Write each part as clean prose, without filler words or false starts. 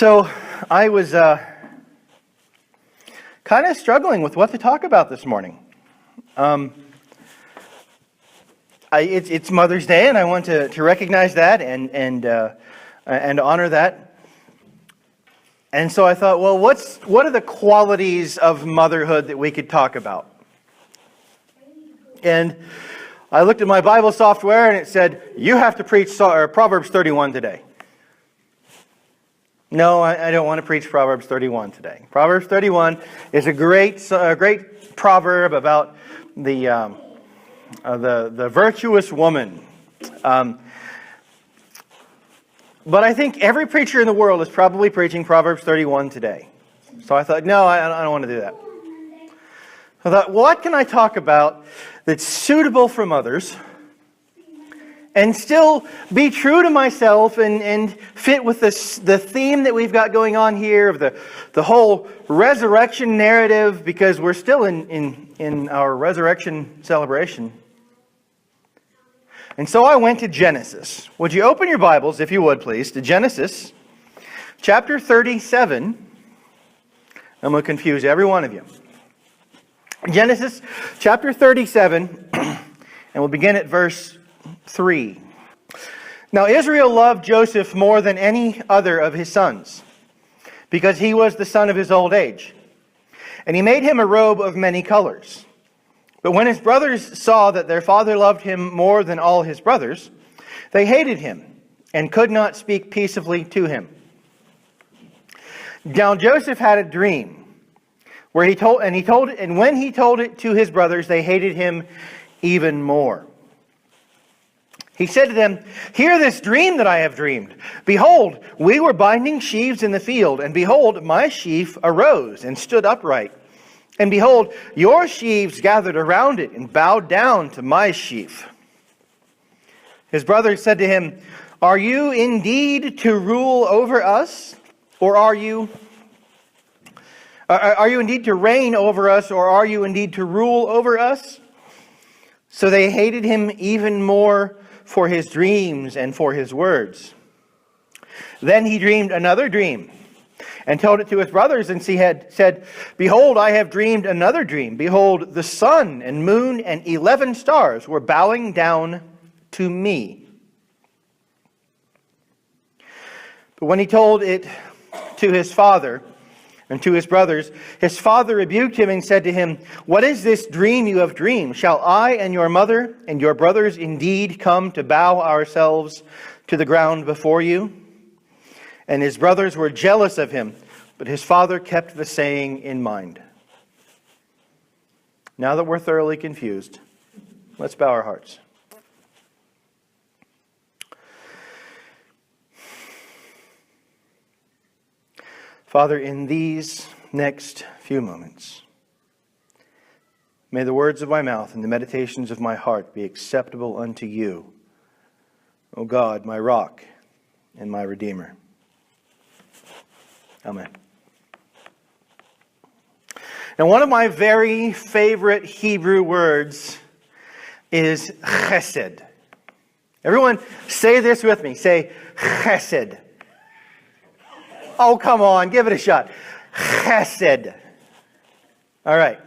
So I was kind of struggling with what to talk about this morning. It's Mother's Day, and I want to recognize that and honor that. And so I thought, well, what are the qualities of motherhood that we could talk about? And I looked at my Bible software, and it said, you have to preach Proverbs 31 today. No, I don't want to preach Proverbs 31 today. Proverbs 31 is a great proverb about the virtuous woman. But I think every preacher in the world is probably preaching Proverbs 31 today. So I thought, no, I don't want to do that. I thought, what can I talk about that's suitable for mothers and still be true to myself and fit with the theme that we've got going on here of the whole resurrection narrative, because we're still in our resurrection celebration. And so I went to Genesis. Would you open your Bibles, if you would, please, to Genesis chapter 37. I'm going to confuse every one of you. Genesis chapter 37, and we'll begin at verse 3. Now Israel loved Joseph more than any other of his sons, because he was the son of his old age. And he made him a robe of many colors. But when his brothers saw that their father loved him more than all his brothers, they hated him and could not speak peaceably to him. Now Joseph had a dream, when he told it to his brothers, they hated him even more. He said to them, "Hear this dream that I have dreamed. Behold, we were binding sheaves in the field, and behold, my sheaf arose and stood upright. And behold, your sheaves gathered around it and bowed down to my sheaf." His brothers said to him, "Are you indeed to rule over us? Or are you indeed to reign over us? Or are you indeed to rule over us?" So they hated him even more for his dreams and for his words. Then he dreamed another dream and told it to his brothers, and he had said, "Behold, I have dreamed another dream. Behold, the sun and moon and 11 stars were bowing down to me." But when he told it to his father and to his brothers, his father rebuked him and said to him, "What is this dream you have dreamed? Shall I and your mother and your brothers indeed come to bow ourselves to the ground before you?" And his brothers were jealous of him, but his father kept the saying in mind. Now that we're thoroughly confused, let's bow our hearts. Father, in these next few moments, may the words of my mouth and the meditations of my heart be acceptable unto you, O God, my rock and my redeemer. Amen. Now, one of my very favorite Hebrew words is chesed. Everyone say this with me. Say chesed. Oh, come on, give it a shot. Chesed. All right.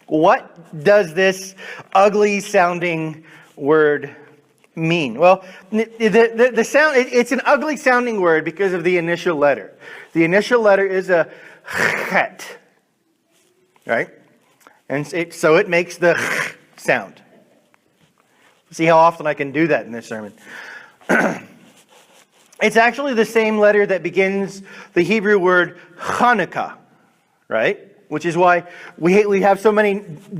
What does this ugly sounding word mean? Well, the sound, it's an ugly sounding word because of the initial letter. The initial letter is a chet, right? And so it makes the sound. See how often I can do that in this sermon. It's actually the same letter that begins the Hebrew word Hanukkah, right? Which is why we have so many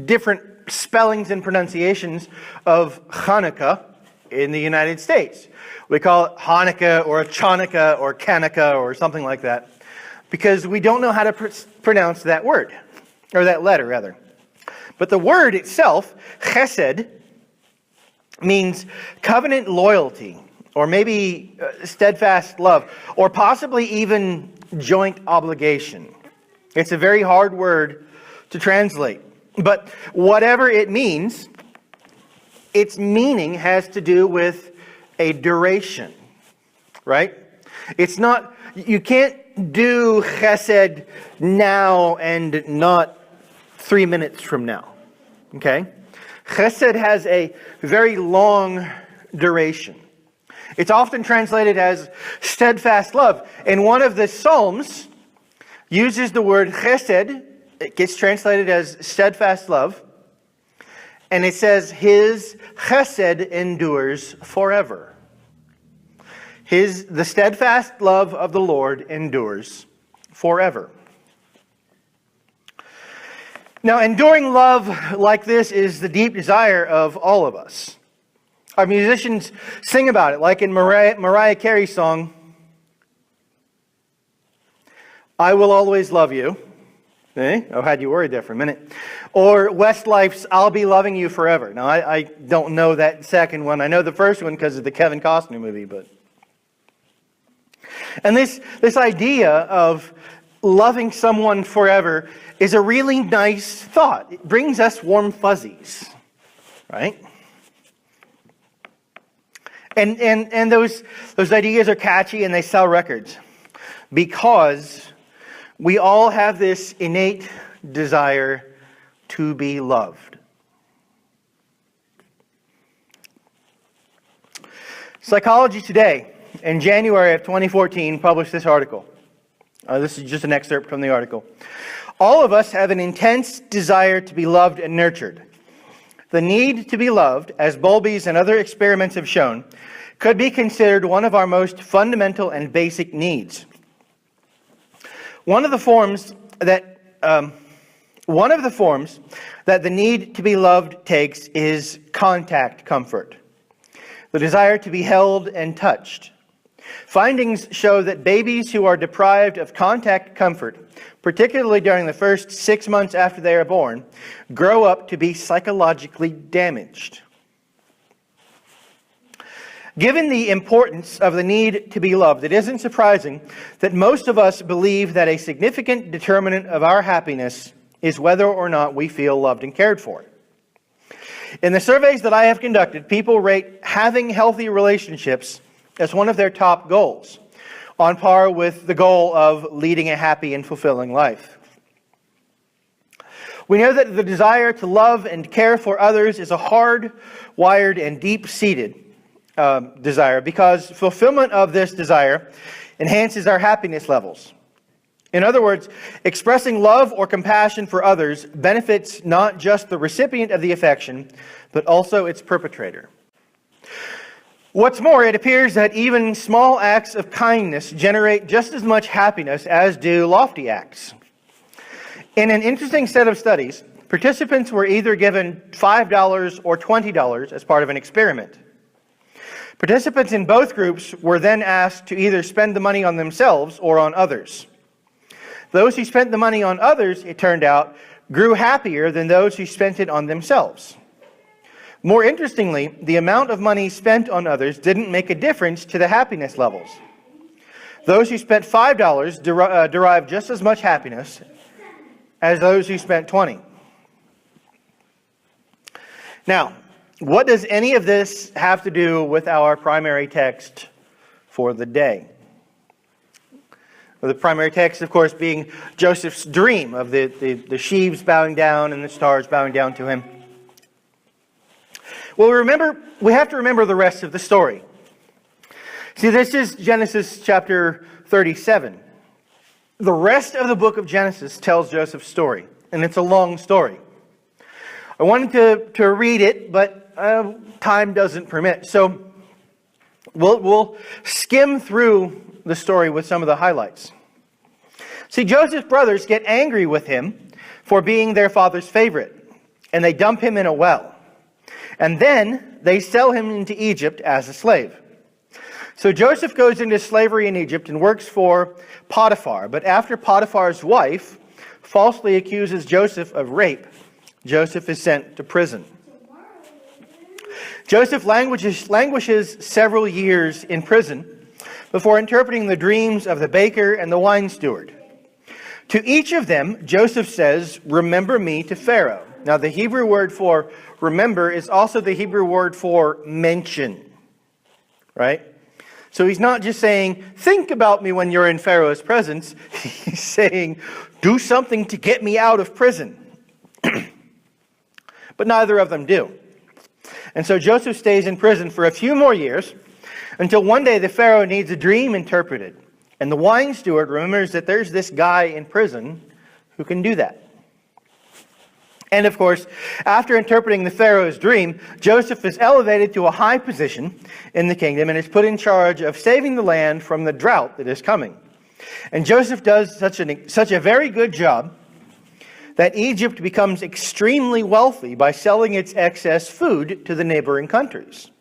different spellings and pronunciations of Hanukkah in the United States. We call it Hanukkah or Chanukah or Kanukah or something like that, because we don't know how to pronounce that word, or that letter rather. But the word itself, chesed, means covenant loyalty, or maybe steadfast love, or possibly even joint obligation. It's a very hard word to translate. But whatever it means, its meaning has to do with a duration, right? It's not, you can't do chesed now and not 3 minutes from now. Okay? Chesed has a very long duration. It's often translated as steadfast love. And one of the Psalms uses the word chesed. It gets translated as steadfast love. And it says, his chesed endures forever. The steadfast love of the Lord endures forever. Now, enduring love like this is the deep desire of all of us. Our musicians sing about it, like in Mariah Carey's song, I Will Always Love You. I had you worried there for a minute. Or Westlife's I'll Be Loving You Forever. Now, I don't know that second one. I know the first one because of the Kevin Costner movie. And this idea of loving someone forever is a really nice thought. It brings us warm fuzzies, right? And those ideas are catchy and they sell records because we all have this innate desire to be loved. Psychology Today in January of 2014 published this article. This is just an excerpt from the article. All of us have an intense desire to be loved and nurtured. The need to be loved, as Bowlby's and other experiments have shown, could be considered one of our most fundamental and basic needs. One of the forms that the need to be loved takes is contact comfort, the desire to be held and touched. Findings show that babies who are deprived of contact comfort, particularly during the first 6 months after they are born, grow up to be psychologically damaged. Given the importance of the need to be loved, it isn't surprising that most of us believe that a significant determinant of our happiness is whether or not we feel loved and cared for. In the surveys that I have conducted, people rate having healthy relationships as one of their top goals, on par with the goal of leading a happy and fulfilling life. We know that the desire to love and care for others is a hard-wired and deep-seated desire because fulfillment of this desire enhances our happiness levels. In other words, expressing love or compassion for others benefits not just the recipient of the affection, but also its perpetrator. What's more, it appears that even small acts of kindness generate just as much happiness as do lofty acts. In an interesting set of studies, participants were either given $5 or $20 as part of an experiment. Participants in both groups were then asked to either spend the money on themselves or on others. Those who spent the money on others, it turned out, grew happier than those who spent it on themselves. More interestingly, the amount of money spent on others didn't make a difference to the happiness levels. Those who spent $5 derived just as much happiness as those who spent $20. Now, what does any of this have to do with our primary text for the day? The primary text, of course, being Joseph's dream of the sheaves bowing down and the stars bowing down to him. Well, we have to remember the rest of the story. See, this is Genesis chapter 37. The rest of the book of Genesis tells Joseph's story, and it's a long story. I wanted to read it, but time doesn't permit. So we'll skim through the story with some of the highlights. See, Joseph's brothers get angry with him for being their father's favorite, and they dump him in a well. And then they sell him into Egypt as a slave. So Joseph goes into slavery in Egypt and works for Potiphar. But after Potiphar's wife falsely accuses Joseph of rape, Joseph is sent to prison. Joseph languishes several years in prison before interpreting the dreams of the baker and the wine steward. To each of them, Joseph says, "Remember me to Pharaoh." Now, the Hebrew word for remember is also the Hebrew word for mention, right? So he's not just saying, think about me when you're in Pharaoh's presence. He's saying, do something to get me out of prison. But neither of them do. And so Joseph stays in prison for a few more years until one day the Pharaoh needs a dream interpreted. And the wine steward remembers that there's this guy in prison who can do that. And of course, after interpreting the Pharaoh's dream, Joseph is elevated to a high position in the kingdom and is put in charge of saving the land from the drought that is coming. And Joseph does such a very good job that Egypt becomes extremely wealthy by selling its excess food to the neighboring countries.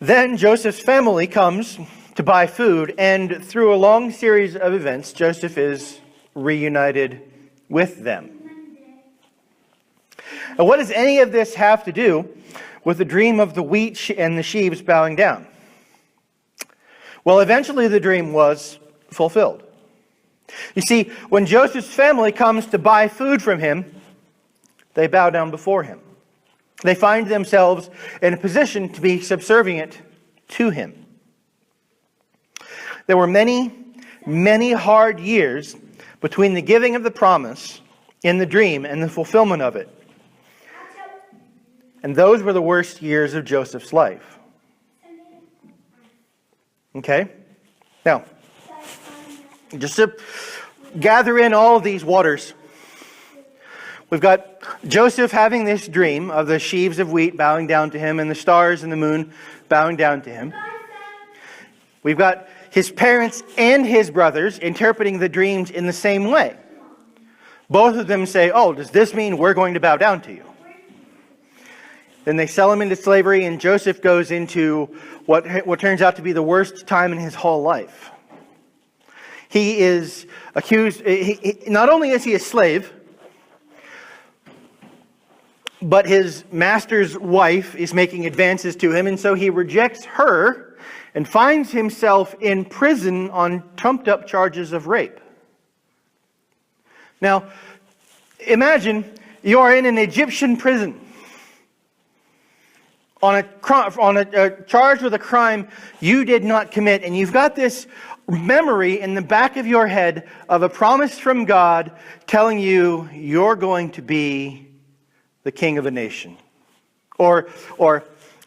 Then Joseph's family comes to buy food, and through a long series of events, Joseph is reunited with them. And what does any of this have to do with the dream of the wheat and the sheaves bowing down? Well, eventually the dream was fulfilled. You see, when Joseph's family comes to buy food from him, they bow down before him. They find themselves in a position to be subservient to him. There were many, many hard years between the giving of the promise in the dream and the fulfillment of it. And those were the worst years of Joseph's life. Okay? Now, just to gather in all of these waters, we've got Joseph having this dream of the sheaves of wheat bowing down to him and the stars and the moon bowing down to him. We've got his parents and his brothers interpreting the dreams in the same way. Both of them say, oh, does this mean we're going to bow down to you? Then they sell him into slavery, and Joseph goes into what turns out to be the worst time in his whole life. He is accused, not only is he a slave, but his master's wife is making advances to him, and so he rejects her and finds himself in prison on trumped-up charges of rape. Now, imagine you are in an Egyptian prison on a charge with a crime you did not commit, and you've got this memory in the back of your head of a promise from God telling you you're going to be the king of a nation. Or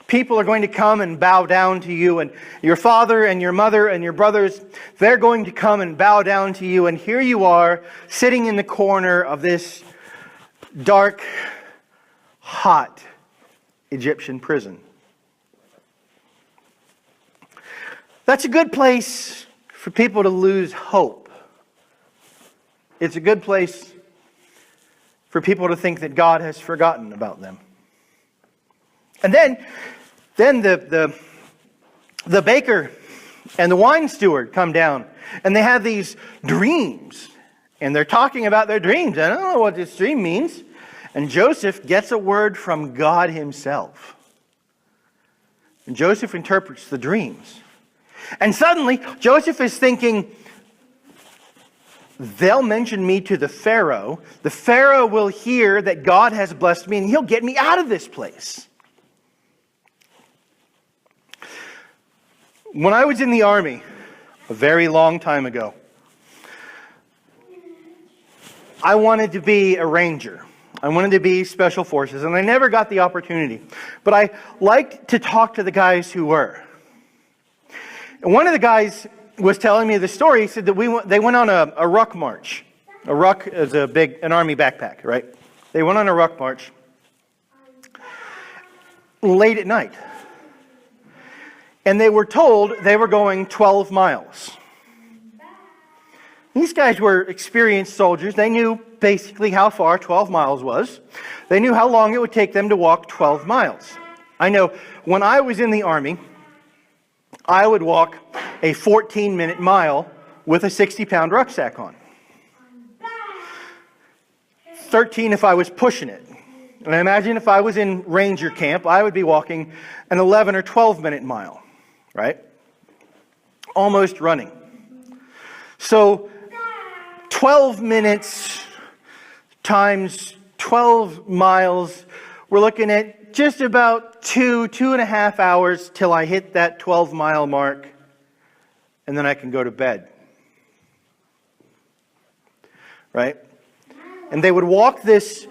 people are going to come and bow down to you, and your father and your mother and your brothers, they're going to come and bow down to you, and here you are sitting in the corner of this dark, hot Egyptian prison. That's a good place for people to lose hope. It's a good place for people to think that God has forgotten about them. And then the baker and the wine steward come down, and they have these dreams, and they're talking about their dreams. I don't know what this dream means. And Joseph gets a word from God himself. And Joseph interprets the dreams. And suddenly, Joseph is thinking, they'll mention me to the Pharaoh. The Pharaoh will hear that God has blessed me, and he'll get me out of this place. When I was in the army, a very long time ago, I wanted to be a ranger. I wanted to be special forces, and I never got the opportunity. But I liked to talk to the guys who were. And one of the guys was telling me the story. He said that they went on a ruck march. A ruck is an army backpack, right? They went on a ruck march late at night. And they were told they were going 12 miles. These guys were experienced soldiers. They knew basically how far 12 miles was. They knew how long it would take them to walk 12 miles. I know when I was in the army, I would walk a 14-minute mile with a 60-pound rucksack on. 13 if I was pushing it. And I imagine if I was in ranger camp, I would be walking an 11 or 12-minute mile, right? Almost running. So 12 minutes times 12 miles we're looking at just about 2.5 hours till I hit that 12-mile mark, and then I can go to bed. Right? And they would walk this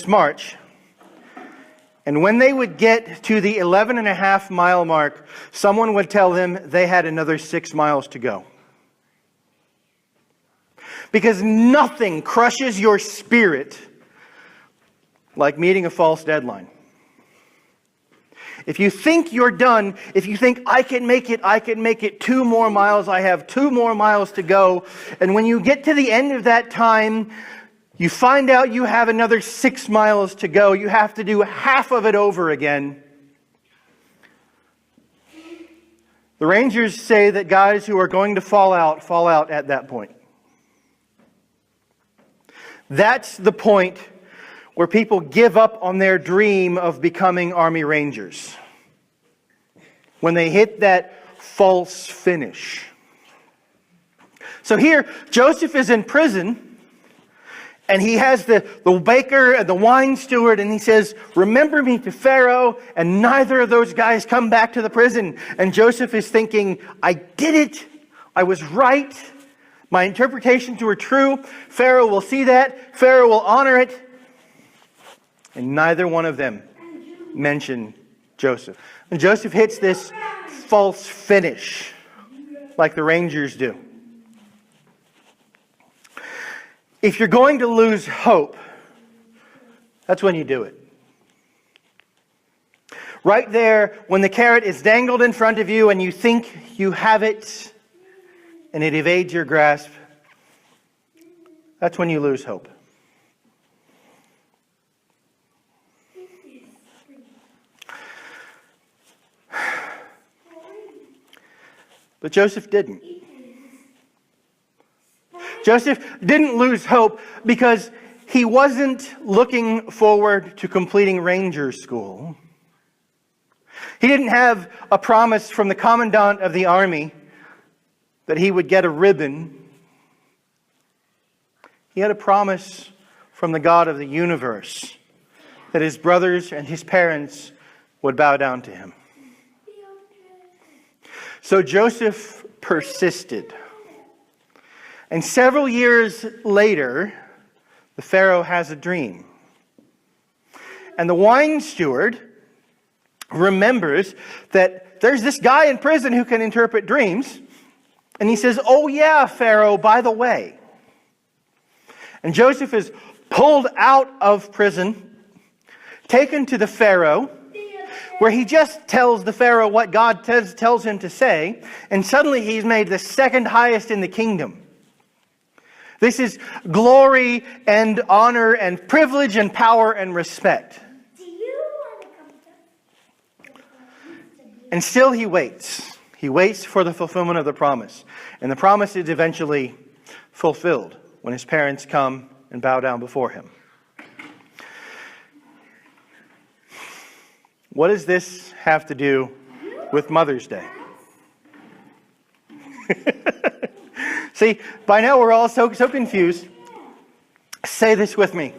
march, and when they would get to the 11.5-mile mark, someone would tell them they had another 6 miles to go. Because nothing crushes your spirit like meeting a false deadline. If you think you're done, if you think, I can make it 2 more miles, I have 2 more miles to go, and when you get to the end of that time, you find out you have another 6 miles to go, you have to do half of it over again. The Rangers say that guys who are going to fall out at that point. That's the point where people give up on their dream of becoming Army Rangers. When they hit that false finish. So here, Joseph is in prison, and he has the baker and the wine steward, and he says, remember me to Pharaoh, and neither of those guys come back to the prison. And Joseph is thinking, I did it. I was right. My interpretations were true. Pharaoh will see that. Pharaoh will honor it. And neither one of them mention Joseph. And Joseph hits this false finish like the Rangers do. If you're going to lose hope, that's when you do it. Right there, when the carrot is dangled in front of you and you think you have it and it evades your grasp, that's when you lose hope. But Joseph didn't. Joseph didn't lose hope because he wasn't looking forward to completing Ranger School. He didn't have a promise from the commandant of the army that he would get a ribbon. He had a promise from the God of the universe that his brothers and his parents would bow down to him. So Joseph persisted. And several years later, the Pharaoh has a dream. And the wine steward remembers that there's this guy in prison who can interpret dreams. And he says, oh yeah, Pharaoh, by the way. And Joseph is pulled out of prison, taken to the Pharaoh, where he just tells the Pharaoh what God tells him to say, and suddenly he's made the second highest in the kingdom. This is glory and honor and privilege and power and respect. And still he waits. He waits for the fulfillment of the promise. And the promise is eventually fulfilled when his parents come and bow down before him. What does this have to do with Mother's Day? See, by now we're all so confused. Say this with me.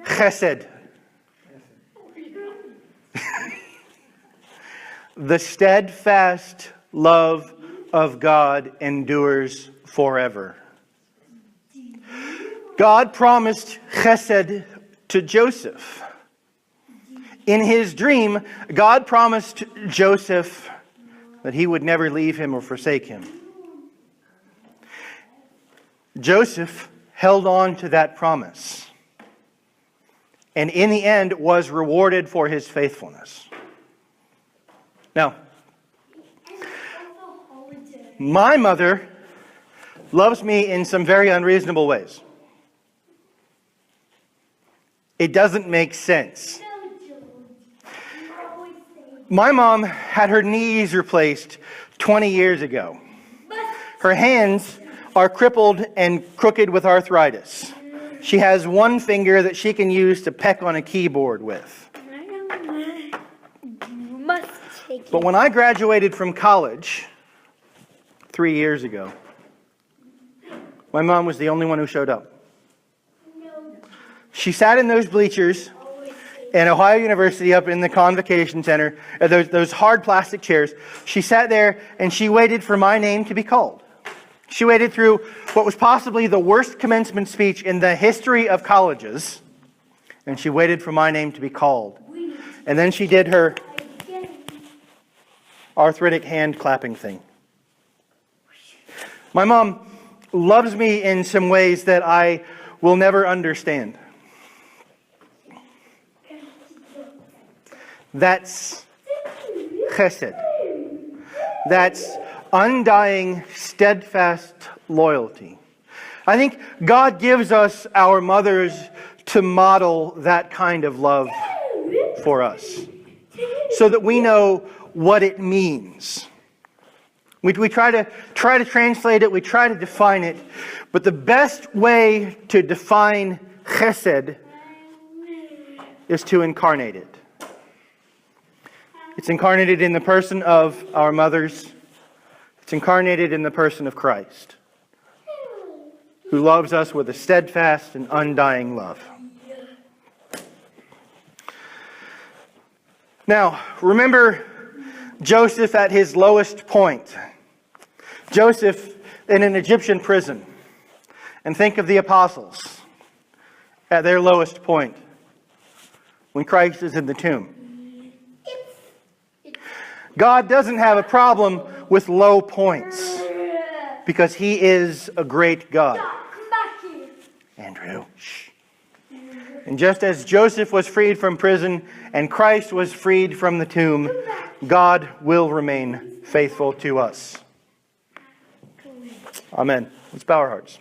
Chesed. The steadfast love of God endures forever. God promised chesed to Joseph. In his dream, God promised Joseph that he would never leave him or forsake him. Joseph held on to that promise, and in the end was rewarded for his faithfulness. Now, my mother loves me in some very unreasonable ways. It doesn't make sense. My mom had her knees replaced 20 years ago. Her hands are crippled and crooked with arthritis. She has one finger that she can use to peck on a keyboard with. But when I graduated from college 3 years ago, my mom was the only one who showed up. She sat in those bleachers in Ohio University up in the Convocation Center, those hard plastic chairs. She sat there and she waited for my name to be called. She waited through what was possibly the worst commencement speech in the history of colleges. And she waited for my name to be called. And then she did her arthritic hand clapping thing. My mom loves me in some ways that I will never understand. That's chesed. That's undying, steadfast loyalty. I think God gives us our mothers to model that kind of love for us, so that we know what it means. We try to translate it, we try to define it, but the best way to define chesed is to incarnate it. It's incarnated in the person of our mothers. It's incarnated in the person of Christ, who loves us with a steadfast and undying love. Now, remember Joseph at his lowest point. Joseph in an Egyptian prison. And think of the apostles at their lowest point when Christ is in the tomb. God doesn't have a problem with low points because He is a great God. Andrew, shh. And just as Joseph was freed from prison and Christ was freed from the tomb, God will remain faithful to us. Amen. Let's bow our hearts.